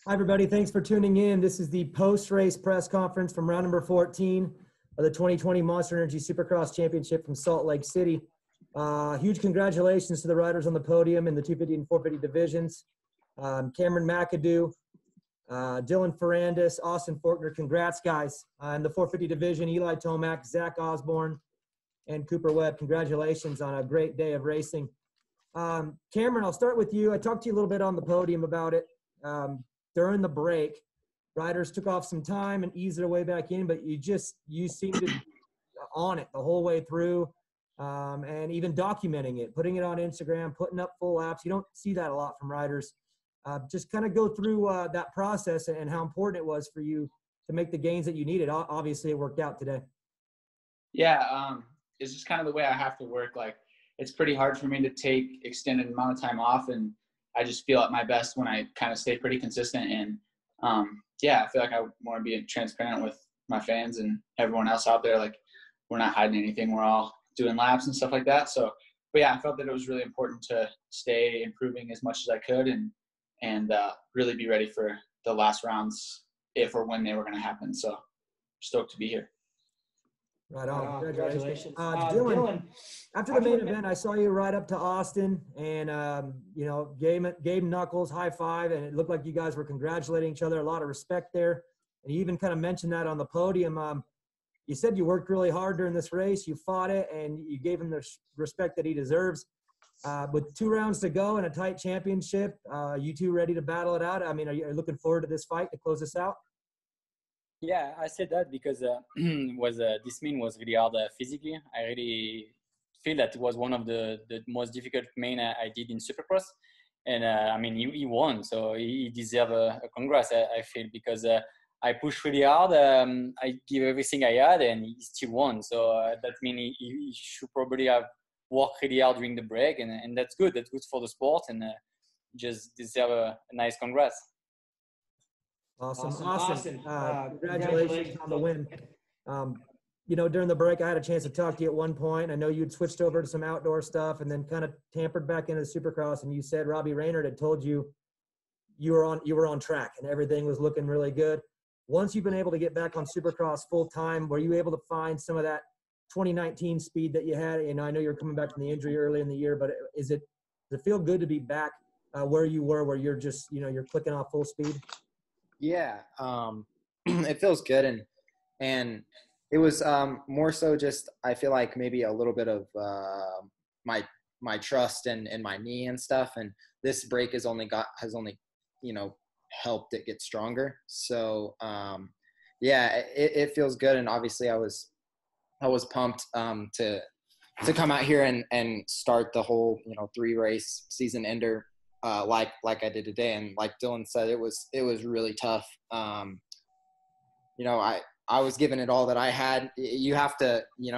Hi, everybody. Thanks for tuning in. This is the post-race press conference from round number 14 of the 2020 Monster Energy Supercross Championship from Salt Lake City. Huge congratulations to the riders on the podium in the 250 and 450 divisions. Cameron McAdoo, Dylan Ferrandis, Austin Faulkner. Congrats, guys. In the 450 division, Eli Tomac, Zach Osborne, and Cooper Webb. Congratulations on a great day of racing. Cameron, I'll start with you. I talked to you a little bit on the podium about it. During the break, riders took off some time and eased their way back in, but you seemed to be on it the whole way through, and even documenting it, putting it on Instagram, putting up full laps. You don't see that a lot from riders. Just kind of go through that process and how important it was for you to make the gains that you needed. Obviously, it worked out today. Yeah, it's just kind of the way I have to work. Like, it's pretty hard for me to take extended amount of time off, and I just feel at my best when I kind of stay pretty consistent. And yeah, I feel like I want to be transparent with my fans and everyone else out there. Like, we're not hiding anything. We're all doing laps and stuff like that. So, but yeah, I felt that it was really important to stay improving as much as I could and really be ready for the last rounds if or when they were going to happen. So stoked to be here. Right on. Congratulations. Dylan, after the main event, I saw you ride up to Austin and, gave Knuckles high five, and it looked like you guys were congratulating each other. A lot of respect there. And you even kind of mentioned that on the podium. You said you worked really hard during this race. You fought it, and you gave him the respect that he deserves. With 2 rounds to go and a tight championship, you two ready to battle it out? I mean, are you looking forward to this fight to close this out? Yeah, I said that because this mean was really hard physically. I really feel that it was one of the most difficult main I did in Supercross. And I mean, he won, so he deserves a congrats, I feel, because I pushed really hard. I gave everything I had, and he still won. So that means he should probably have worked really hard during the break, and that's good. That's good for the sport, and just deserve a nice congrats. Awesome. Congratulations on the win. During the break, I had a chance to talk to you at one point. I know you'd switched over to some outdoor stuff and then kind of tampered back into the Supercross, and you said Robbie Raynard had told you you were on track and everything was looking really good. Once you've been able to get back on Supercross full time, were you able to find some of that 2019 speed that you had? I know you're coming back from the injury early in the year, but does it feel good to be back where you were, where you're just, you're clicking off full speed? Yeah, it feels good, and it was more so just I feel like maybe a little bit of my trust and my knee and stuff, and this break has only helped it get stronger. So yeah, it feels good, and obviously I was pumped to come out here and start the whole 3-race season ender. Like I did today, and like Dylan said, it was really tough. I was giving it all that I had. You have to, you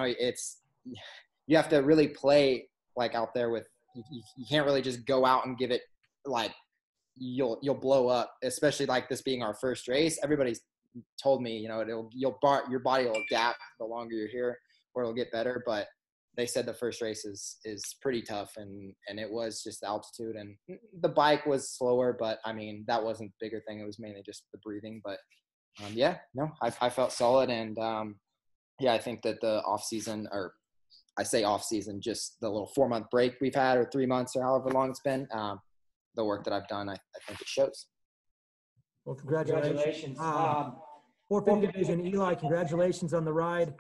have to really play like out there with. You can't really just go out and give it like you'll blow up. Especially like this being our first race. Everybody's told me, your body will adapt the longer you're here, or it'll get better, but they said the first race is pretty tough, and it was just the altitude, and the bike was slower, but I mean, that wasn't the bigger thing. It was mainly just the breathing, but I felt solid. And I think that the off season, or I say off season, just the little 4-month break we've had, or 3 months, or however long it's been, the work that I've done, I think it shows. Well, congratulations. 450 division, Eli, congratulations on the ride.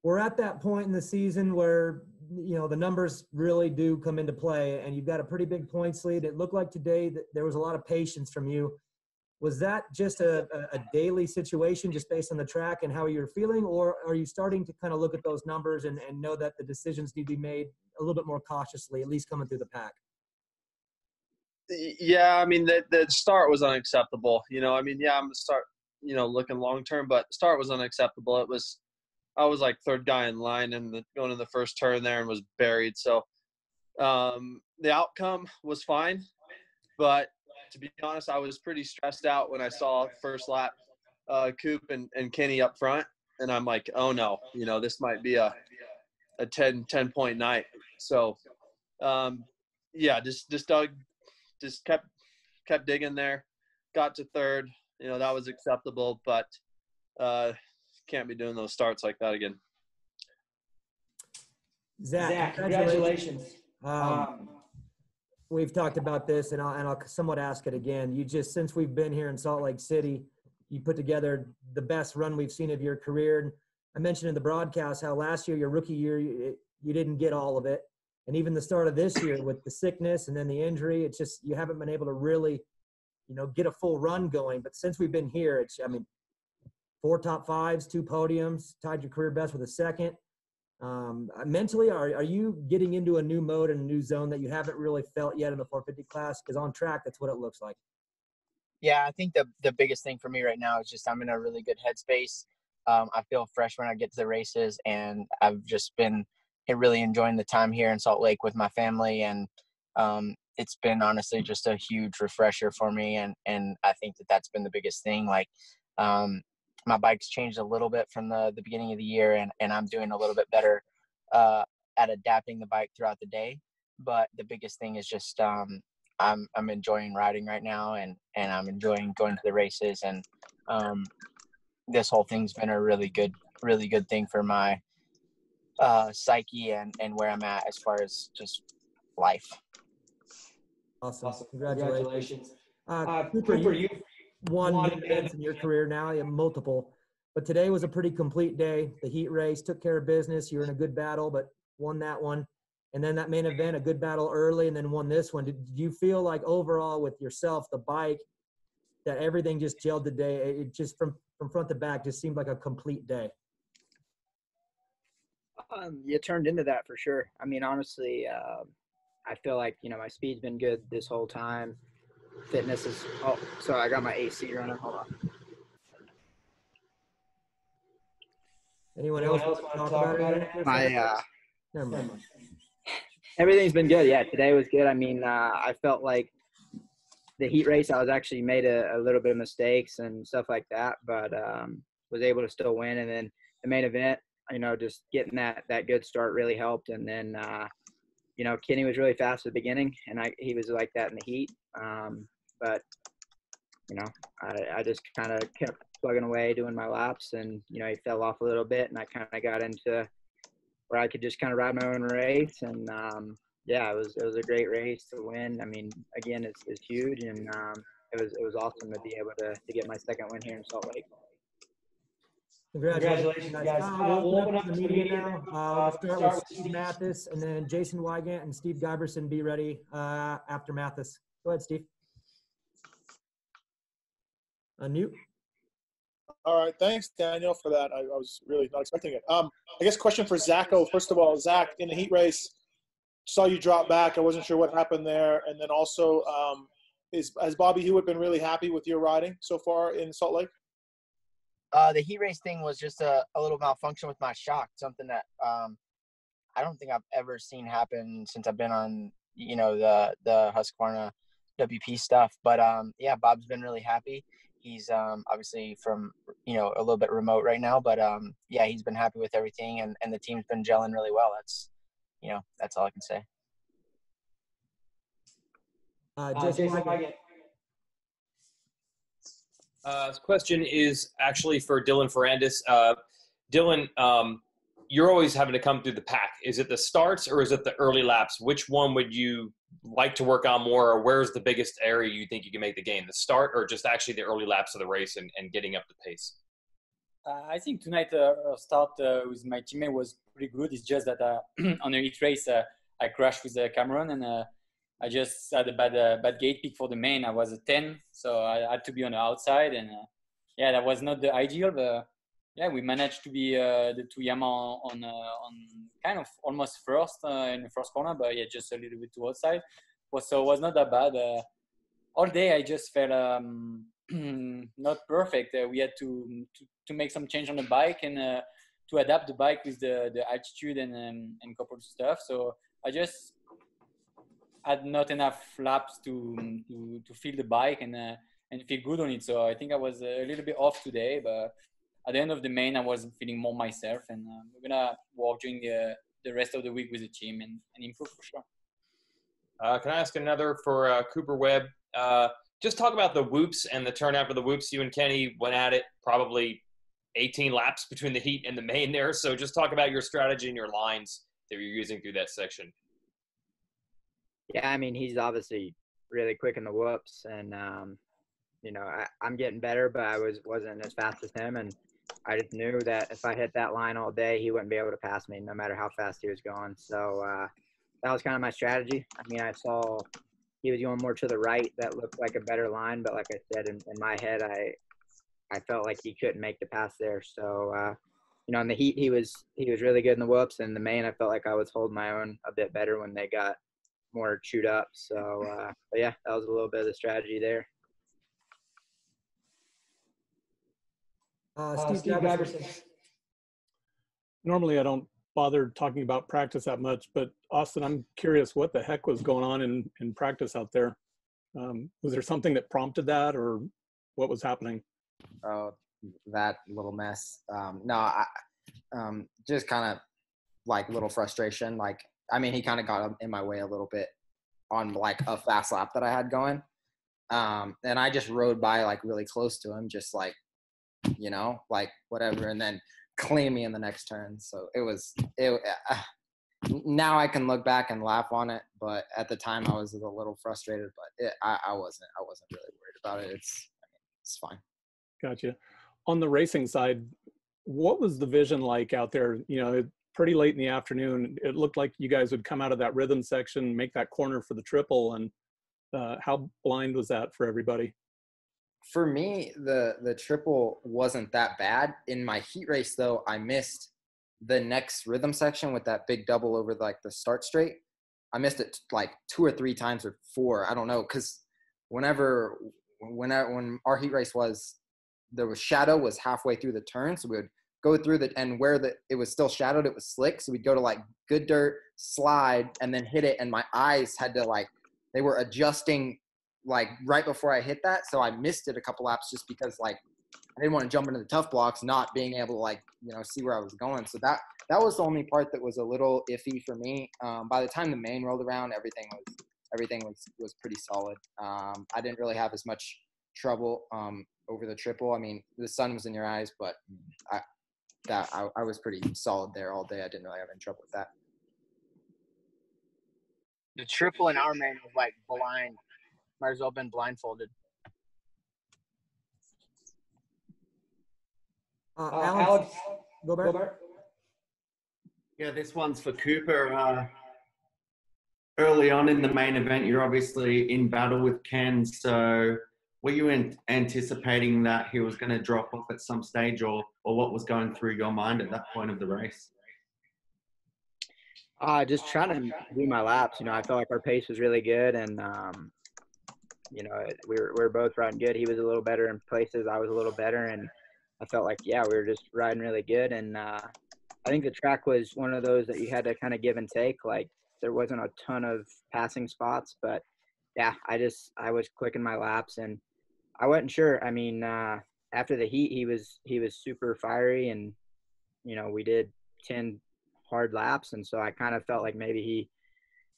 We're at that point in the season where, the numbers really do come into play, and you've got a pretty big points lead. It looked like today that there was a lot of patience from you. Was that just a daily situation just based on the track and how you're feeling, or are you starting to kind of look at those numbers and know that the decisions need to be made a little bit more cautiously, at least coming through the pack? Yeah, I mean, the start was unacceptable. I'm going to start, looking long-term, but the start was unacceptable. I was like third guy in line and going in the first turn there and was buried. So the outcome was fine, but to be honest, I was pretty stressed out when I saw first lap Coop and Kenny up front, and I'm like, oh no, this might be a 10-point night. So just kept digging there. got to third. You know, that was acceptable, but can't be doing those starts like that again. Zach, congratulations. We've talked about this, and I'll somewhat ask it again. You just, since we've been here in Salt Lake City, you put together the best run we've seen of your career. And I mentioned in the broadcast how last year, your rookie year, you didn't get all of it. And even the start of this year with the sickness and then the injury, it's just you haven't been able to really, you know, get a full run going. But since we've been here, it's, I mean, 4 top 5s, 2 podiums, tied your career best with a second. Mentally, are you getting into a new mode and a new zone that you haven't really felt yet in the 450 class? Because on track, that's what it looks like. Yeah, I think the biggest thing for me right now is just I'm in a really good headspace. I feel fresh when I get to the races, and I've just been really enjoying the time here in Salt Lake with my family. And it's been honestly just a huge refresher for me. And I think that's been the biggest thing. Like, my bike's changed a little bit from the beginning of the year, and I'm doing a little bit better at adapting the bike throughout the day. But the biggest thing is just I'm enjoying riding right now, and I'm enjoying going to the races. And this whole thing's been a really good thing for my psyche and where I'm at as far as just life. Awesome. Congratulations. Cooper, you won events in your career now. You have multiple. But today was a pretty complete day. The heat race took care of business. You were in a good battle, but won that one. And then that main event, a good battle early, and then won this one. Did you feel like overall with yourself, the bike, that everything just gelled today? It just from front to back just seemed like a complete day. You turned into that for sure. I mean, honestly, I feel like, you know, my speed's been good this whole time. Fitness is – oh, sorry, I got my AC running. Hold on. Anyone else want to talk about it? Never mind. Everything's been good. Yeah, today was good. I mean, I felt like the heat race, I was actually made a little bit of mistakes and stuff like that, but was able to still win. And then the main event, you know, just getting that good start really helped. And then, you know, Kenny was really fast at the beginning, and he was like that in the heat. But, you know, I just kind of kept plugging away, doing my laps, and, you know, he fell off a little bit, and I kind of got into where I could just kind of ride my own race. And, yeah, it was a great race to win. I mean, again, it's huge, and it was awesome to be able to get my second win here in Salt Lake. Congratulations, guys. We'll open up the media now. We'll start with Steve Mathis, and then Jason Wygant and Steve Giberson be ready after Mathis. Go ahead, Steve. Unmute. All right, thanks, Daniel, for that. I was really not expecting it. I guess question for Zacho. First of all, Zach, in the heat race, saw you drop back. I wasn't sure what happened there. And then also, has Bobby Hewitt been really happy with your riding so far in Salt Lake? The heat race thing was just a little malfunction with my shock, something that I don't think I've ever seen happen since I've been on, you know, the Husqvarna WP stuff. But yeah, Bob's been really happy. He's obviously from, you know, a little bit remote right now, but yeah, he's been happy with everything, and the team's been gelling really well. That's, you know, that's all I can say. Jason Wygant. This question is actually for Dylan Ferrandis. Dylan, you're always having to come through the pack. Is it the starts or is it the early laps? Which one would you like to work on more, or where's the biggest area you think you can make the gain? The start or just actually the early laps of the race and getting up the pace? I think tonight our start with my teammate was pretty good. It's just that on the heat race, I crashed with Cameron, and I just had a bad gate pick for the main. I was a 10, so I had to be on the outside, and yeah, that was not the ideal, but yeah, we managed to be the two Yamaha on kind of almost first in the first corner, but yeah, just a little bit to outside. So it was not that bad. All day I just felt not perfect. We had to make some change on the bike and to adapt the bike with the altitude and couple of stuff. So I just had not enough laps to feel the bike and feel good on it. So I think I was a little bit off today, but at the end of the main, I was feeling more myself, and we're gonna walk during the rest of the week with the team and improve for sure. Can I ask another for Cooper Webb? just talk about the whoops and the turn after the whoops. You and Kenny went at it probably 18 laps between the heat and the main there. So just talk about your strategy and your lines that you're using through that section. Yeah, I mean, he's obviously really quick in the whoops, and you know, I'm getting better, but I wasn't as fast as him, and I just knew that if I hit that line all day, he wouldn't be able to pass me, no matter how fast he was going. So that was kind of my strategy. I mean, I saw he was going more to the right. That looked like a better line, but like I said, in my head, I felt like he couldn't make the pass there. So you know, in the heat, he was really good in the whoops, and the main, I felt like I was holding my own a bit better when they got more chewed up. So but yeah, that was a little bit of the strategy there. Steve Iverson. Normally I don't bother talking about practice that much, but Austin, I'm curious what the heck was going on in practice out there. Was there something that prompted that, or what was happening? Oh, that little mess. No, I just kind of like little frustration. Like, I mean, he kind of got in my way a little bit on like a fast lap that I had going. And I just rode by like really close to him, just like, you know, like whatever, and then clean me in the next turn. So now I can look back and laugh on it, but at the time I was a little frustrated, but I wasn't really worried about it. It's fine. Gotcha. On the racing side, what was the vision like out there? You know, pretty late in the afternoon, it looked like you guys would come out of that rhythm section, make that corner for the triple, and how blind was that for everybody? For me, the triple wasn't that bad. In my heat race, though, I missed the next rhythm section with that big double over like the start straight. I missed it like 2 or 3 times or 4. I don't know, because when our heat race was, there was shadow was halfway through the turn, so we would go through and where it was still shadowed, it was slick, so we'd go to like good dirt, slide, and then hit it, and my eyes had to like, they were adjusting like right before I hit that, so I missed it a couple laps just because like I didn't want to jump into the tough blocks, not being able to like, you know, see where I was going. So that was the only part that was a little iffy for me. By the time the main rolled around, everything was pretty solid. I didn't really have as much trouble over the triple. I mean, the sun was in your eyes, but I was pretty solid there all day. I didn't really have any trouble with that. The triple in our main was like blind. Might as well have been blindfolded. Alex, Gobert. Yeah, this one's for Cooper. Early on in the main event, you're obviously in battle with Ken. So were you anticipating that he was going to drop off at some stage, or what was going through your mind at that point of the race? Just trying to do my laps. You know, I felt like our pace was really good, and you know, we were both riding good. He was a little better in places. I was a little better, and I felt like, yeah, we were just riding really good. And I think the track was one of those that you had to kind of give and take. Like, there wasn't a ton of passing spots, but yeah, I was clicking my laps, and I wasn't sure. I mean, after the heat, he was super fiery, and you know, we did 10 hard laps, and so I kind of felt like maybe he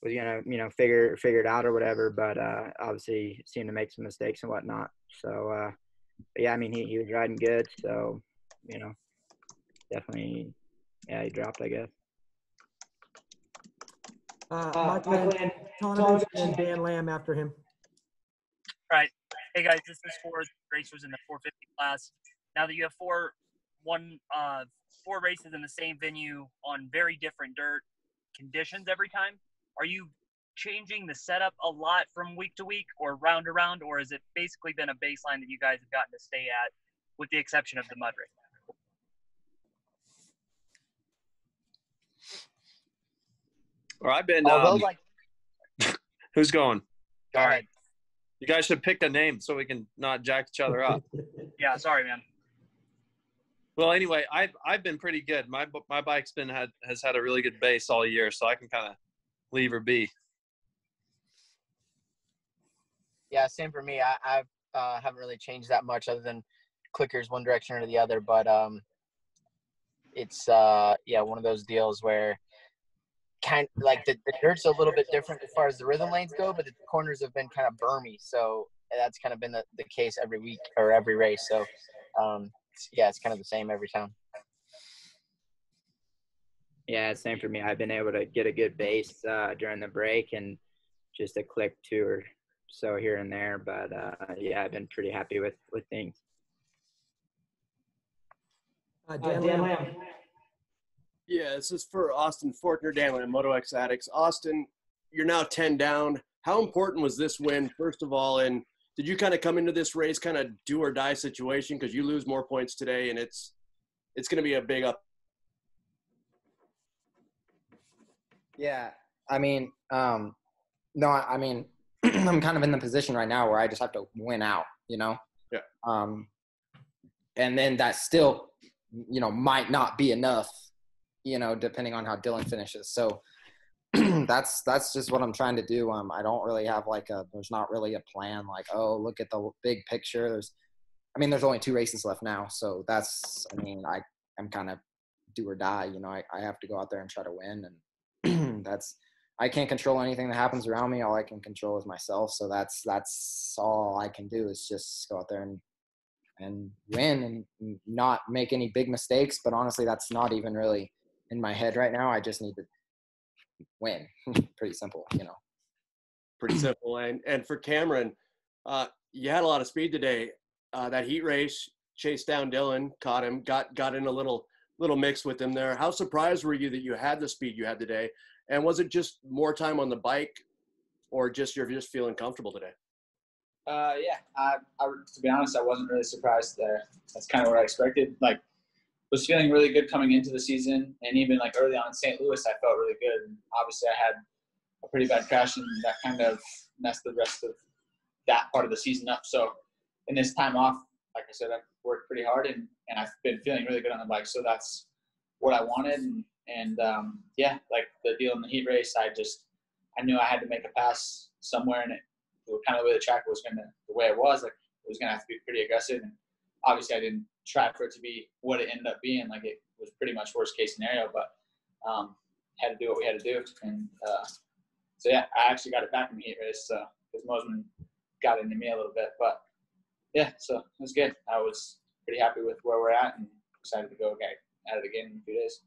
was gonna, you know, figure it out or whatever, but obviously seemed to make some mistakes and whatnot. So but yeah, I mean, he was riding good, so you know, definitely, yeah, he dropped, I guess. Michael Tonovich and Dan Lamb after him. All right. Hey guys, this is for racers in the 450 class. Now that you have four races in the same venue on very different dirt conditions every time, are you changing the setup a lot from week to week or round to round, or has it basically been a baseline that you guys have gotten to stay at, with the exception of the mud race? Or I've been. Who's going? All right. You guys should pick a name so we can not jack each other up. Yeah, sorry, man. Well, anyway, I've been pretty good. My bike's has had a really good base all year, so I can kind of leave her be. Yeah, same for me. I haven't really changed that much other than clickers one direction or the other, but it's yeah, one of those deals where kind of like the dirt's a little bit different as far as the rhythm lanes go, but the corners have been kind of bermy, so that's kind of been the case every week or every race. So, yeah, it's kind of the same every time. Yeah, it's same for me. I've been able to get a good base during the break and just a click two or so here and there. But yeah, I've been pretty happy with things. Dan Lamb. Yeah, this is for Austin Fortner, Dan Lamb, Moto X Addicts. Austin, you're now 10 down. How important was this win, first of all? And did you kind of come into this race kind of do or die situation? Because you lose more points today, and it's going to be a big up. Yeah, I mean, no, I mean, I'm kind of in the position right now where I just have to win out, you know? Yeah. And then that still, you know, might not be enough, you know, depending on how Dylan finishes. So that's just what I'm trying to do. I don't really have there's not really a plan like, oh, look at the big picture. There's only 2 races left now. So I'm kind of do or die, you know, I have to go out there and try to win. And I can't control anything that happens around me. All I can control is myself. So that's all I can do is just go out there and win and not make any big mistakes. But honestly, that's not even really in my head right now. I just need to win. Pretty simple, you know. Pretty simple. And for Cameron, you had a lot of speed today. That heat race, chased down Dylan, caught him, got in a little mix with him there. How surprised were you that you had the speed you had today? And was it just more time on the bike, or you're just feeling comfortable today? Yeah, I to be honest, I wasn't really surprised there. That's kind of what I expected. Like, was feeling really good coming into the season, and even like early on in St. Louis, I felt really good. And obviously, I had a pretty bad crash, and that kind of messed the rest of that part of the season up. So, in this time off, like I said, I've worked pretty hard, and I've been feeling really good on the bike. So that's what I wanted, and yeah, like the deal in the heat race, I knew I had to make a pass somewhere, and it kind of the way the track was the way it was, like it was gonna have to be pretty aggressive. And obviously, I didn't try for it to be what it ended up being. Like it was pretty much worst case scenario, but had to do what we had to do. And so yeah, I actually got it back in the heat race because Mosman got into me a little bit, but yeah, so it was good. I was pretty happy with where we're at and excited to go at it again in a few days.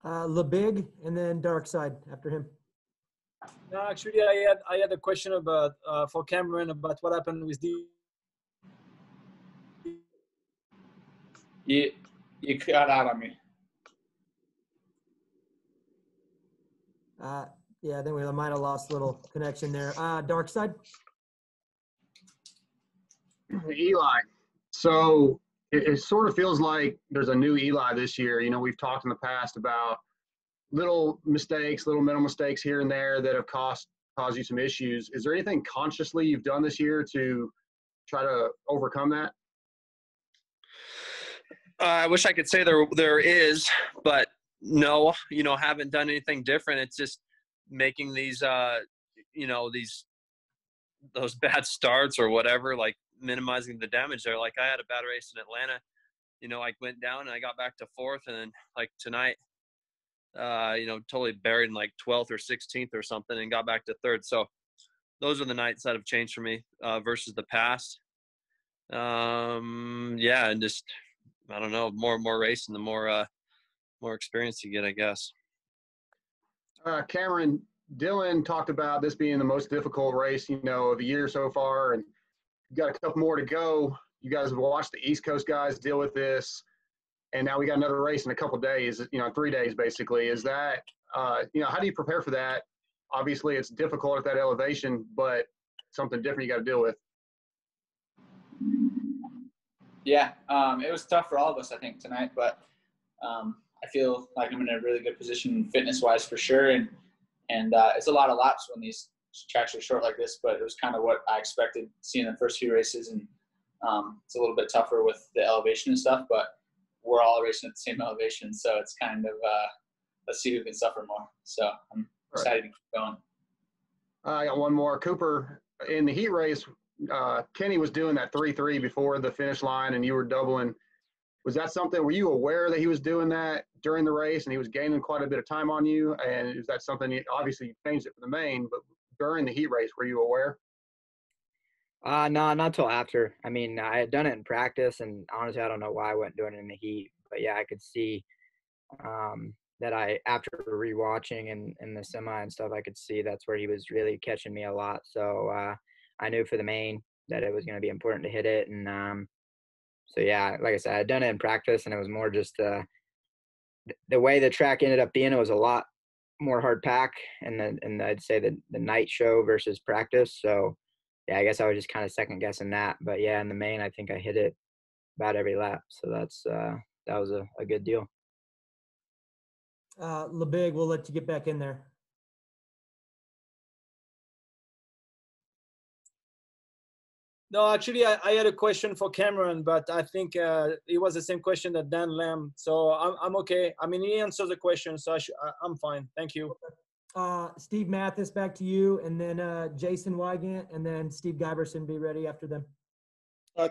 LeBig and then Dark Side after him. No, actually, I had a question about for Cameron about what happened with the. You cut out on me. Yeah, I think we might have lost a little connection there. Dark Side. Eli. So it sort of feels like there's a new Eli this year. You know, we've talked in the past about little mental mistakes here and there that have caused you some issues. Is there anything consciously you've done this year to try to overcome that? I wish I could say there is, but no, you know, haven't done anything different. It's just making these, you know, those bad starts or whatever, like minimizing the damage there. Like I had a bad race in Atlanta, you know, I went down and I got back to 4th, and then like tonight, you know, totally buried in like 12th or 16th or something and got back to 3rd. So those are the nights that have changed for me versus the past. Yeah, and just, I don't know, more racing, the more experience you get, I guess. Cameron, Dylan talked about this being the most difficult race, you know, of the year so far, and you've got a couple more to go. You guys have watched the East Coast guys deal with this, and now we got another race in a couple of days, you know, 3 days basically. Is that, you know, how do you prepare for that? Obviously, it's difficult at that elevation, but something different you got to deal with. Yeah, it was tough for all of us, I think, tonight, but I feel like I'm in a really good position fitness-wise for sure, and it's a lot of laps when these tracks are short like this, but it was kind of what I expected seeing the first few races, and it's a little bit tougher with the elevation and stuff, but we're all racing at the same elevation, so it's kind of let's see who can suffer more. So I'm excited to keep going. I got one more. Cooper, in the heat race, Kenny was doing that 3-3 before the finish line, and you were doubling. Was that something, were you aware that he was doing that during the race and he was gaining quite a bit of time on you? And is that something, obviously you changed it for the main, but during the heat race, were you aware? No, not till after. I mean, I had done it in practice, and honestly, I don't know why I wasn't doing it in the heat. But yeah, I could see that after rewatching and the semi and stuff, I could see that's where he was really catching me a lot. So I knew for the main that it was going to be important to hit it. And so yeah, like I said, I had done it in practice, and it was more just the way the track ended up being. It was a lot more hard pack, and I'd say the night show versus practice. So yeah, I guess I was just kind of second guessing that. But yeah, in the main, I think I hit it about every lap. So that was a good deal. LeBig, we'll let you get back in there. No, actually, I had a question for Cameron, but I think it was the same question that Dan Lamb. So I'm okay. I mean, he answers the question, so I'm fine. Thank you. Steve Mathis, back to you, and then Jason Wygant, and then Steve Giberson, be ready after them.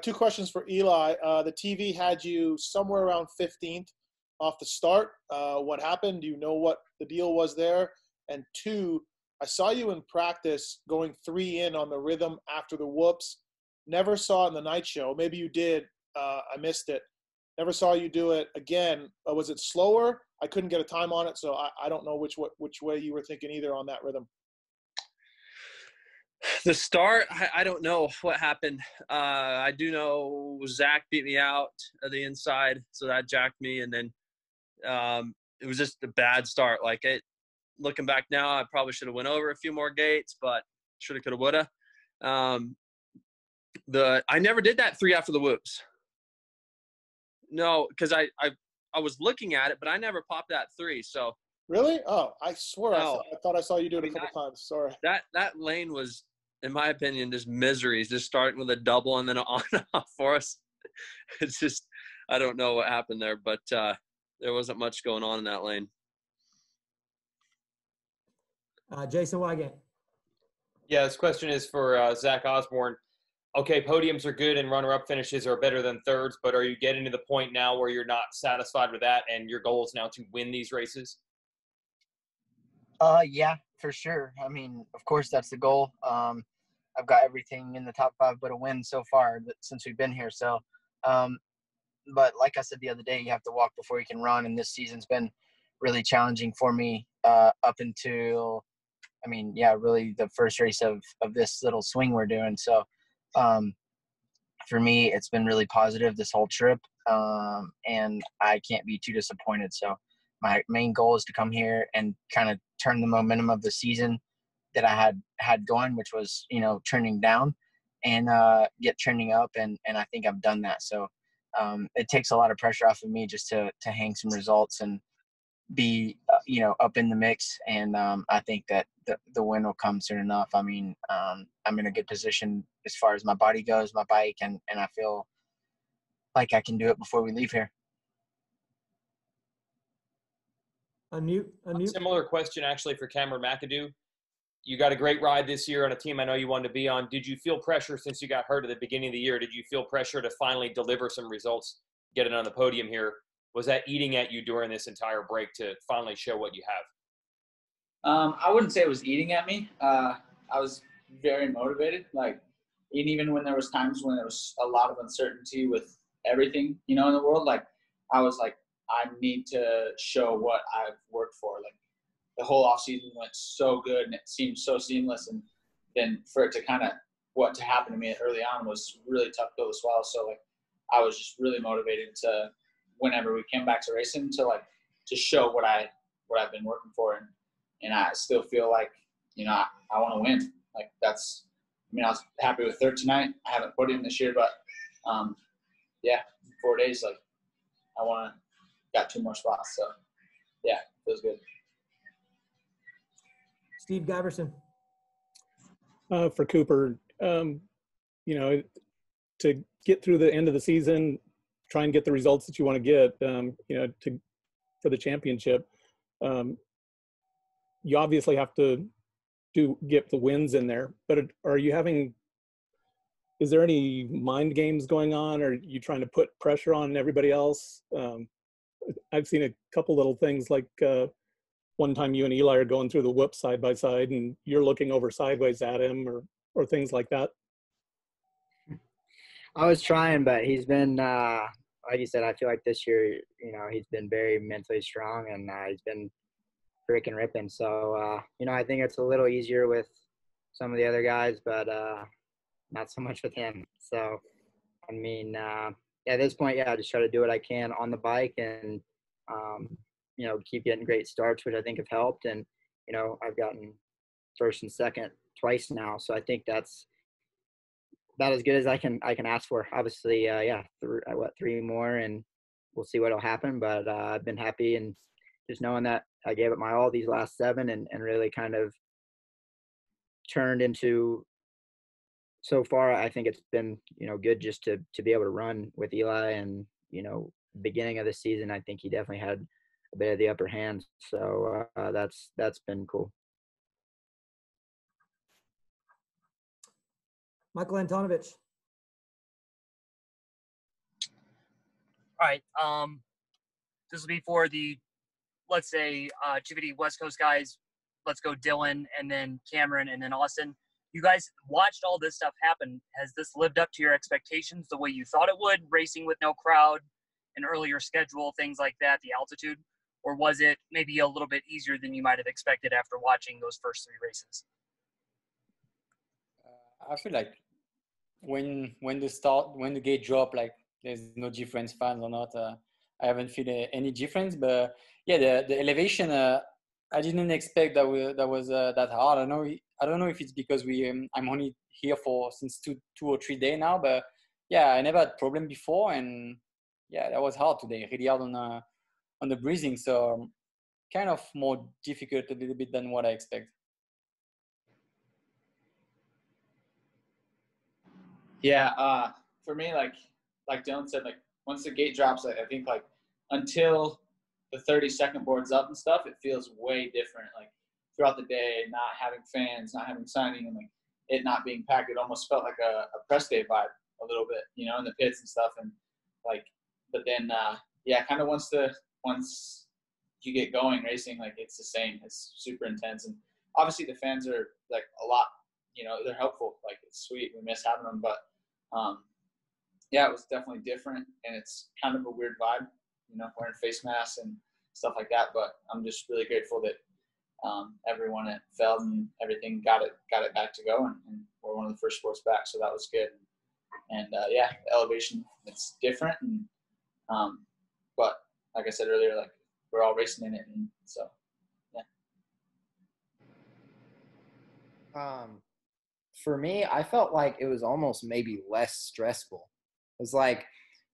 2 questions for Eli. The TV had you somewhere around 15th off the start. What happened? Do you know what the deal was there? And 2, I saw you in practice going 3 in on the rhythm after the whoops. Never saw it in the night show. Maybe you did. I missed it. Never saw you do it again. Was it slower? I couldn't get a time on it, so I don't know which way you were thinking either on that rhythm. The start, I don't know what happened. I do know Zach beat me out at the inside, so that jacked me. And then it was just a bad start. Like, looking back now, I probably should have went over a few more gates, but shoulda, coulda, woulda. I never did that 3 after the whoops. No, because I was looking at it, but I never popped that 3. So really? Oh, I swear no. I thought I saw you do it a couple times. Sorry. That lane was, in my opinion, just misery. Just starting with a double and then an on and off for us. It's just, I don't know what happened there, but there wasn't much going on in that lane. Jason Wygant. Yeah, this question is for Zach Osborne. Okay, podiums are good and runner-up finishes are better than thirds, but are you getting to the point now where you're not satisfied with that and your goal is now to win these races? Yeah, for sure. I mean, of course, that's the goal. I've got everything in the top 5 but a win so far since we've been here. So, but like I said the other day, you have to walk before you can run, and this season's been really challenging for me up until, I mean, yeah, really the first race of this little swing we're doing. So, for me, it's been really positive this whole trip, and I can't be too disappointed. So my main goal is to come here and kind of turn the momentum of the season that I had going, which was, trending down, and get trending up. And I think I've done that. So it takes a lot of pressure off of me just to hang some results and be, up in the mix. And I think that the win will come soon enough. I mean, I'm in a good position as far as my body goes, my bike, and I feel like I can do it before we leave here. Unmute. Similar question actually for Cameron McAdoo. You got a great ride this year on a team I know you wanted to be on. Did you feel pressure since you got hurt at the beginning of the year? Did you feel pressure to finally deliver some results, get it on the podium here? Was that eating at you during this entire break to finally show what you have? I wouldn't say it was eating at me. I was very motivated. Like, even when there was times when there was a lot of uncertainty with everything, in the world, like, I was like, I need to show what I've worked for. Like, the whole off season went so good and it seemed so seamless. And then for it to to happen to me early on was really tough pill to swallow. So, like, I was just really motivated to, whenever we came back to racing, to show what I've been working for. And I still feel like, I want to win. Like, I was happy with third tonight. I haven't podiumed this year, but 4 days, like, got 2 more spots. So yeah, feels good. Steve Giberson. For Cooper, to get through the end of the season, try and get the results that you want to get, for the championship, you obviously have to get the wins in there, but is there any mind games going on? Or are you trying to put pressure on everybody else? I've seen a couple little things, like one time you and Eli are going through the whoop side by side and you're looking over sideways at him, or things like that. I was trying, but he's been, like you said, I feel like this year, you know, he's been very mentally strong, and he's been freaking ripping. So, you know, I think it's a little easier with some of the other guys, but not so much with him. So, I mean, at this point, yeah, I just try to do what I can on the bike and, you know, keep getting great starts, which I think have helped. And, you know, I've gotten first and second twice now. So I think that's about as good as I can ask for. Obviously, yeah, three more, and we'll see what'll happen. But I've been happy, and just knowing that I gave it my all these last 7 and really kind of turned into, so far, I think it's been, you know, good just to be able to run with Eli. And, you know, beginning of the season, I think he definitely had a bit of the upper hand. So that's been cool. Michael Antonovich. All right. This will be for the, let's say, GVD West Coast guys. Let's go Dylan, and then Cameron, and then Austin. You guys watched all this stuff happen. Has this lived up to your expectations the way you thought it would, racing with no crowd, an earlier schedule, things like that, the altitude? Or was it maybe a little bit easier than you might have expected after watching those first 3 races? I feel like when the gate drop, like there's no difference, fans or not. I haven't feel any difference, but yeah, the elevation. I didn't expect that was that hard. I don't know if it's because I'm only here since two or 3 days now, but yeah, I never had problem before, and yeah, that was hard today. Really hard on the breathing, so kind of more difficult a little bit than what I expect. Yeah, for me, like Dylan said, like once the gate drops, I think like until the 30-second board's up and stuff, it feels way different. Like throughout the day, not having fans, not having signing, and like it not being packed, it almost felt like a press day vibe a little bit, you know, in the pits and stuff. And like, but then, yeah, kind of once you get going racing, like it's the same. It's super intense, and obviously the fans are like a lot. You know, they're helpful. Like it's sweet. We miss having them, but yeah, it was definitely different, and it's kind of a weird vibe. You know, wearing face masks and stuff like that. But I'm just really grateful that everyone at Feld and everything got it back to go, and we're one of the first sports back, so that was good. And yeah, the elevation, it's different, and but like I said earlier, like we're all racing in it, and so yeah. For me, I felt like it was almost maybe less stressful. It was like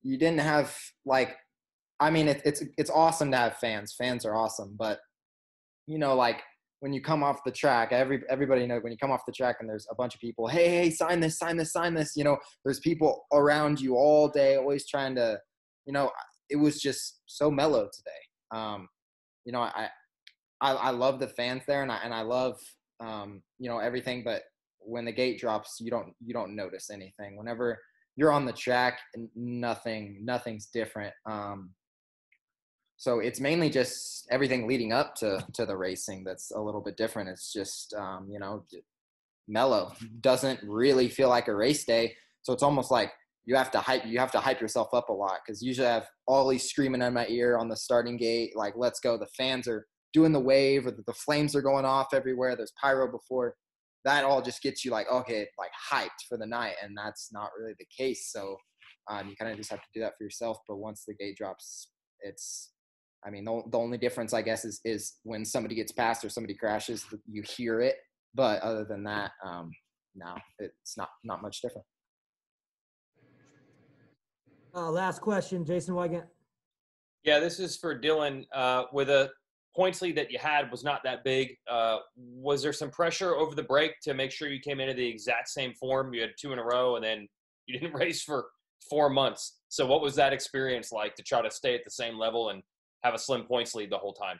you didn't have like, I mean, it's awesome to have fans. Fans are awesome, but you know, like when you come off the track, everybody knows when you come off the track and there's a bunch of people, hey, sign this. You know, there's people around you all day, always trying to, you know, it was just so mellow today. You know, I love the fans there, and I love you know, everything, but when the gate drops, you don't notice anything. Whenever you're on the track, nothing's different. So it's mainly just everything leading up to the racing that's a little bit different. It's just you know, mellow. Doesn't really feel like a race day. So it's almost like you have to hype yourself up a lot, because usually I have Ollie screaming in my ear on the starting gate, like, let's go. The fans are doing the wave, or the flames are going off everywhere. There's pyro before. That all just gets you like, okay, like hyped for the night, and that's not really the case. So you kind of just have to do that for yourself. But once the gate drops, it's, I mean, the only difference, I guess, is when somebody gets past or somebody crashes, you hear it. But other than that, no, it's not much different. Last question, Jason Wygant. Yeah, this is for Dylan. With a points lead that you had was not that big. Was there some pressure over the break to make sure you came into the exact same form? You had 2 in a row, and then you didn't race for 4 months. So what was that experience like to try to stay at the same level and have a slim points lead the whole time?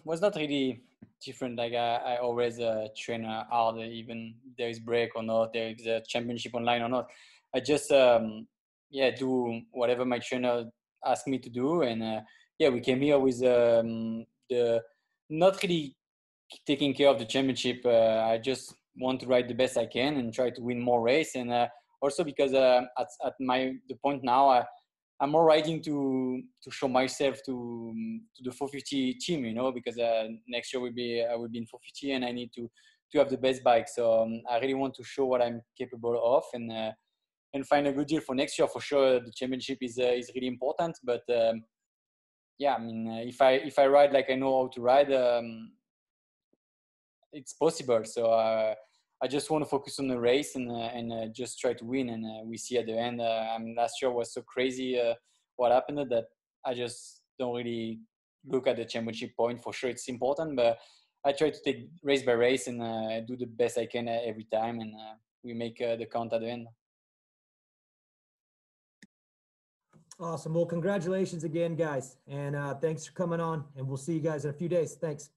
Was not really different. Like I always train hard, even there is break or not, there is a championship online or not. I just do whatever my trainer asked me to do, and yeah, we came here with the not really taking care of the championship. I just want to ride the best I can and try to win more race. And also because at the point now, I'm more riding to show myself to the 450 team, you know, because next year I will be in 450 and I need to have the best bike. So I really want to show what I'm capable of and find a good deal for next year. For sure, the championship is really important. But yeah, I mean, if I ride like I know how to ride, it's possible. So I just want to focus on the race and just try to win. And we see at the end. I mean, last year was so crazy what happened that I just don't really look at the championship point. For sure, it's important, but I try to take race by race and do the best I can every time, and we make the count at the end. Awesome. Well, congratulations again, guys. And thanks for coming on. And we'll see you guys in a few days. Thanks.